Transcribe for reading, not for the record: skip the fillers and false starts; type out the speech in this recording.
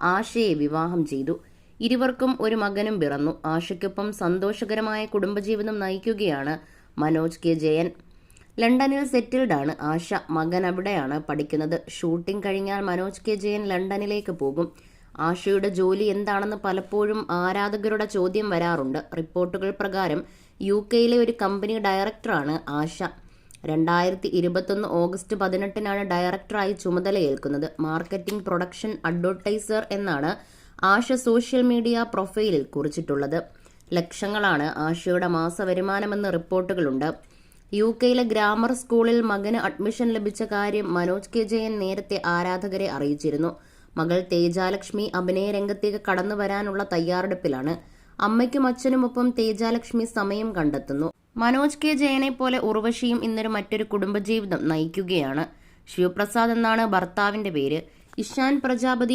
ആശയെ വിവാഹം ചെയ്തു. ഇരുവർക്കും ഒരു മകനും പിറന്നു. ആശയ്ക്കൊപ്പം സന്തോഷകരമായ കുടുംബജീവിതം നയിക്കുകയാണ് മനോജ് കെ ജയൻ. ലണ്ടനിൽ സെറ്റിൽഡാണ് ആശ. മകൻ അവിടെയാണ് പഠിക്കുന്നത്. ഷൂട്ടിംഗ് കഴിഞ്ഞാൽ മനോജ് കെ ജയൻ ലണ്ടനിലേക്ക് പോകും. ആശയുടെ ജോലി എന്താണെന്ന് പലപ്പോഴും ആരാധകരുടെ ചോദ്യം വരാറുണ്ട്. റിപ്പോർട്ടുകൾ പ്രകാരം UK ഒരു കമ്പനി ഡയറക്ടറാണ് ആശ. 2021 ഓഗസ്റ്റ് 18 ഡയറക്ടറായി ചുമതലയേൽക്കുന്നത്. മാർക്കറ്റിംഗ്, പ്രൊഡക്ഷൻ, അഡ്വർടൈസർ എന്നാണ് ആശ സോഷ്യൽ മീഡിയ പ്രൊഫൈലിൽ കുറിച്ചിട്ടുള്ളത്. ലക്ഷങ്ങളാണ് ആശയുടെ മാസവരുമാനമെന്ന് റിപ്പോർട്ടുകളുണ്ട്. UK ഗ്രാമർ സ്കൂളിൽ മകന് അഡ്മിഷൻ ലഭിച്ച കാര്യം മനോജ് കെ ജയൻ നേരത്തെ ആരാധകരെ അറിയിച്ചിരുന്നു. മകൾ തേജാലക്ഷ്മി അഭിനയ രംഗത്തേക്ക് കടന്നു വരാനുള്ള തയ്യാറെടുപ്പിലാണ്. അമ്മയ്ക്കും അച്ഛനുമൊപ്പം തേജാലക്ഷ്മി സമയം കണ്ടെത്തുന്നു. മനോജ് കെ ജയനെ പോലെ ഉർവശിയും ഇന്നൊരു മറ്റൊരു കുടുംബജീവിതം നയിക്കുകയാണ്. ശിവപ്രസാദ് എന്നാണ് ഭർത്താവിന്റെ പേര്. ഇഷാൻ പ്രജാപതി